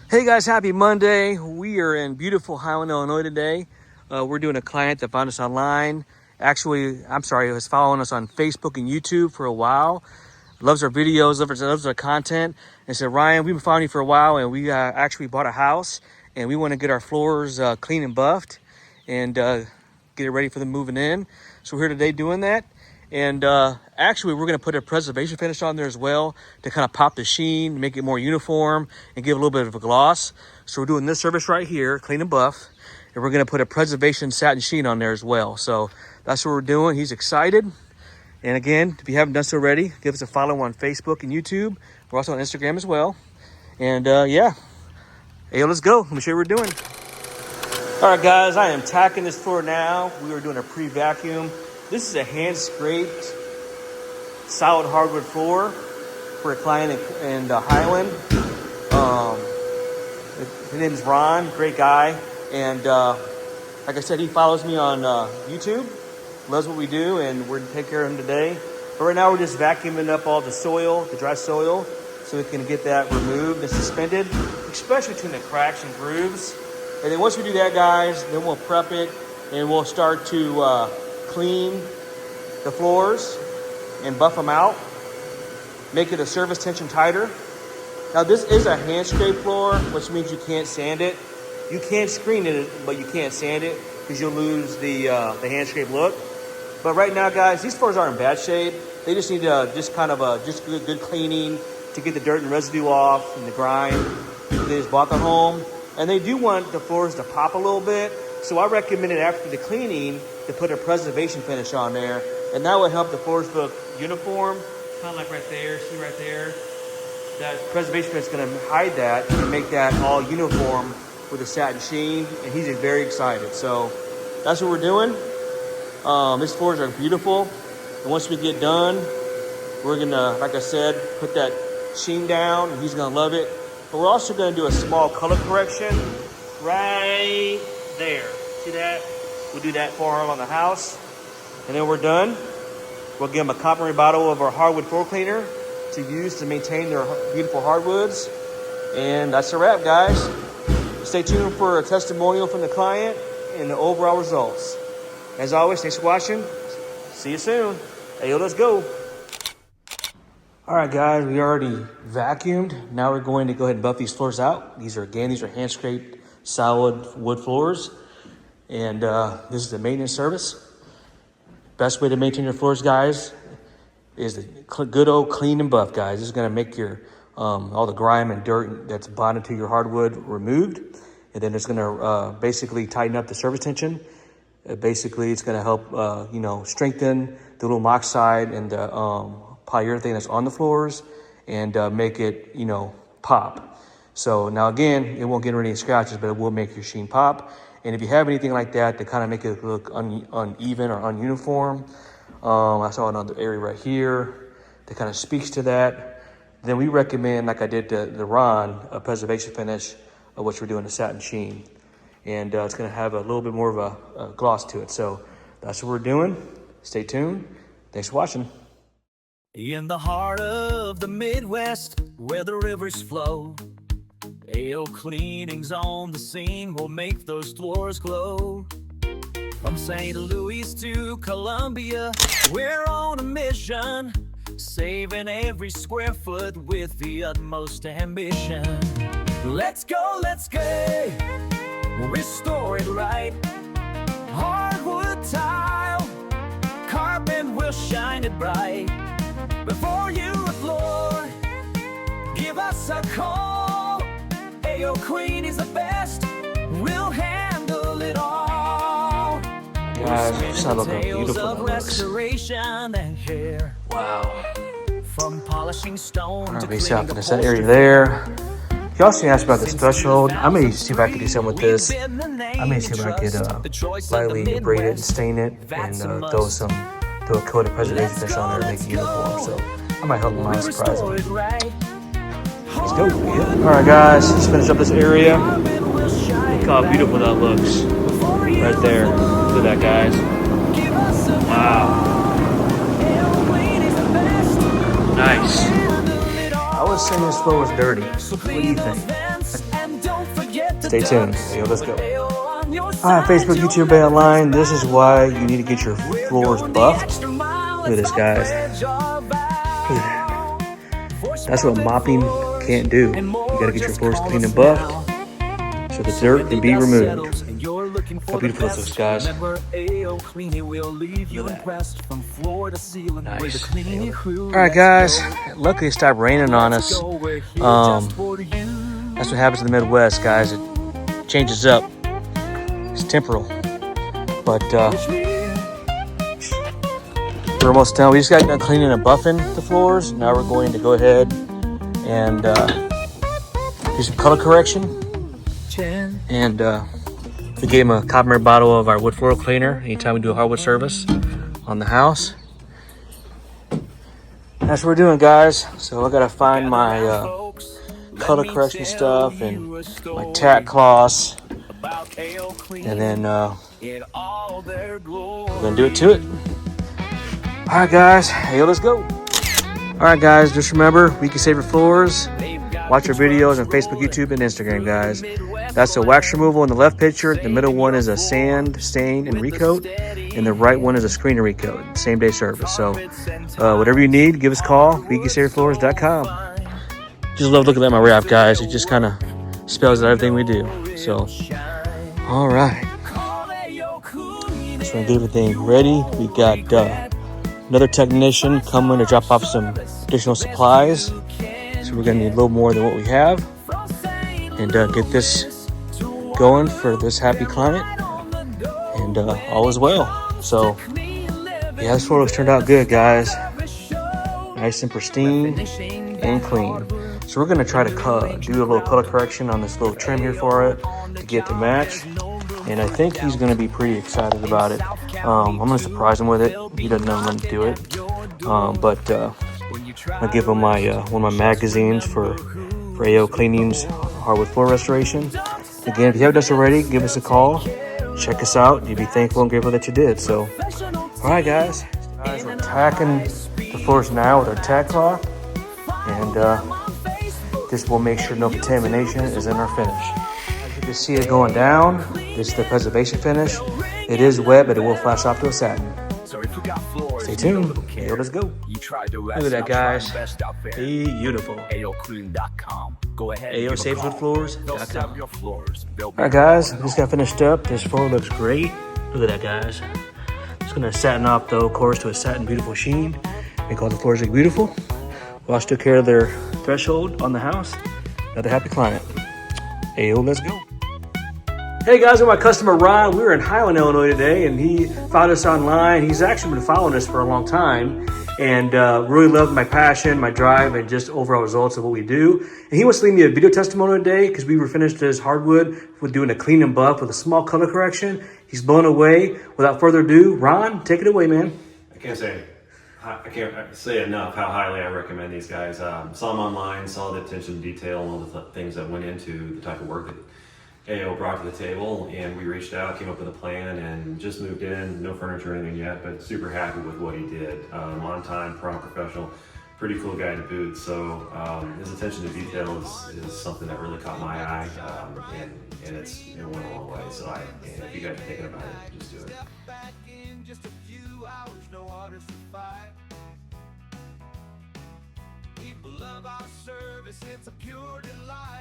Hey guys, happy Monday. We are in beautiful Highland, Illinois today. We're doing a client that found us online. Actually, was following us on Facebook and YouTube for a while. Loves our videos, loves our content. And said, Ryan, we've been following you for a while and we actually bought a house and we want to get our floors clean and buffed and get it ready for them moving in. So we're here today doing that. And actually, we're going to put a preservation finish on there as well to kind of pop the sheen, make it more uniform, and give a little bit of a gloss. So we're doing this service right here, clean and buff, and we're going to put a preservation satin sheen on there as well. So that's what we're doing. He's excited. And again, if you haven't done so already, give us a follow on Facebook and YouTube. We're also on Instagram as well. And yeah, hey, let's go. Let me show you what we're doing. All right, guys, I am tacking this floor now. We were doing a pre-vacuum. This is a hand-scraped solid hardwood floor for a client in Highland. His name is Ron, great guy. And like I said, he follows me on YouTube, loves what we do, and we're going to take care of him today. But right now we're just vacuuming up all the soil, the dry soil, so we can get that removed and suspended, especially between the cracks and grooves. And then once we do that, guys, then we'll prep it and we'll start to clean the floors and buff them out, make it a surface tension tighter. Now this is a hand scrape floor, which means you can't sand it. You can screen it, but you can't sand it because you'll lose the hand scrape look. But right now, guys, these floors are in bad shape. They just need just good cleaning to get the dirt and residue off and the grime. They just bought the home, and they do want the floors to pop a little bit. So I recommended after the cleaning to put a preservation finish on there, and that would help the floors look uniform, kind of like right there. See right there? That preservation finish is going to hide that and make that all uniform with a satin sheen, and he's very excited. So that's what we're doing. These floors are beautiful, and once we get done, we're gonna, like I said, put that sheen down, and he's gonna love it. But we're also gonna do a small color correction right there. See that? We'll do that for him on the house, and then we're done. We'll give him a complimentary bottle of our hardwood floor cleaner to use to maintain their beautiful hardwoods, and that's a wrap, guys. Stay tuned for a testimonial from the client and the overall results. As always, thanks for watching. See you soon. Hey, let's go. All right, guys, we already vacuumed. Now we're going to go ahead and buff these floors out. These are hand scraped solid wood floors. And this is the maintenance service. Best way to maintain your floors, guys, is the good old clean and buff, guys. This is gonna make your all the grime and dirt that's bonded to your hardwood removed. And then it's gonna basically tighten up the surface tension. Basically, it's going to help, strengthen the little oxide and the polyurethane that's on the floors and make it, pop. So now again, it won't get rid of any scratches, but it will make your sheen pop. And if you have anything like that to kind of make it look uneven or ununiform, I saw another area right here that kind of speaks to that. Then we recommend, like I did to the Ron, a preservation finish, which we're doing a satin sheen. And it's going to have a little bit more of a gloss to it. So that's what we're doing. Stay tuned. Thanks for watching. In the heart of the Midwest, where the rivers flow, AOCleaning's on the scene, will make those floors glow. From St. Louis to Columbia, we're on a mission, saving every square foot with the utmost ambition. Let's go, let's go. Restore it right. Hardwood tile, carpet will shine it bright. Before you a floor, give us a call. AOCleaning is the best. We'll handle it all. Guys, just have a look how beautiful that looks. Wow. From polishing stone. All right, base out in that area there. He also asked about this threshold. I may see if I could do something with this. I may see if I could lightly braid it and stain it and throw a coat of preservation finish on there and make it uniform. So I might help him out, surprise him. Let's go. Yeah. All right, guys, let's finish up this area. Look how beautiful that looks right there. Look at that, guys. Wow. Nice. I was saying this floor was dirty. What do you think? Stay tuned. Yo, let's go. Hi, Facebook, YouTube, and online. This is why you need to get your floors buffed. Look at this, guys. Look at that. That's what mopping can't do. You gotta get your floors clean and buffed so the dirt can be removed. How beautiful is this, guys? Look at that. Nice. Alright, guys. Luckily, it stopped raining on us. That's what happens in the Midwest, guys. It changes up. It's temporal. But we're almost done. We just got done cleaning and buffing the floors. Now we're going to go ahead and do some color correction. And we gave him a complimentary bottle of our wood floor cleaner anytime we do a hardwood service on the house. That's what we're doing, guys. So I gotta find my color correction stuff and my tack cloths, and then we're gonna do it to it. All right, guys. Hey, let's go. All right, guys. Just remember, we can save your floors. Watch our videos on Facebook, YouTube, and Instagram, guys. That's a wax removal in the left picture. The middle one is a sand, stain, and recoat. And the right one is a screen and recoat. Same day service. So whatever you need, give us a call. WeCanSaveYourFloors.com. Just love looking at my wrap, guys. It just kind of spells out everything we do. So, all right. So I get everything ready. We got another technician coming to drop off some additional supplies. So we're gonna need a little more than what we have, and get this going for this happy client, and all is well. So yeah, this floor looks turned out good, guys. Nice and pristine and clean. So we're gonna try to do a little color correction on this little trim here for it to get to match, and I think he's gonna be pretty excited about it. I'm gonna surprise him with it. He doesn't know when to do it, but I'll give him my one of my magazines for AOCleaning's hardwood floor restoration. Again, if you haven't done so already, give us a call. Check us out. You'd be thankful and grateful that you did. So, all right, guys. We're tacking the floors now with our tack cloth, and this will make sure no contamination is in our finish. As you can see it going down, this is the preservation finish. It is wet, but it will flash off to a satin. Stay tuned. Hey, let's go. Look at that, guys. Beautiful. AOCleaning.com. Go ahead. AOSavesWoodFloors.com. All right, guys. Just got finished up. This floor looks great. Look at that, guys. Just gonna satin up, though, of course, to a satin beautiful sheen. Make all the floors look beautiful. Wash took care of their threshold on the house. Another happy client. Ayo, let's go. Hey guys, I'm my customer Ron. We were in Highland, Illinois today, and he found us online. He's actually been following us for a long time, and really loved my passion, my drive, and just overall results of what we do. And he wants to leave me a video testimonial today because we were finished his hardwood with doing a clean and buff with a small color correction. He's blown away. Without further ado, Ron, take it away, man. I can't say enough how highly I recommend these guys. Saw them online, saw the attention to detail and all the things that went into the type of work that AO brought to the table, and we reached out, came up with a plan, and just moved in. No furniture or anything yet, but super happy with what he did. On time, prompt, professional, pretty cool guy to boot. So his attention to detail is something that really caught my eye, and it went a long way. So if you guys are thinking about it, just do it. People love our service, it's a pure delight.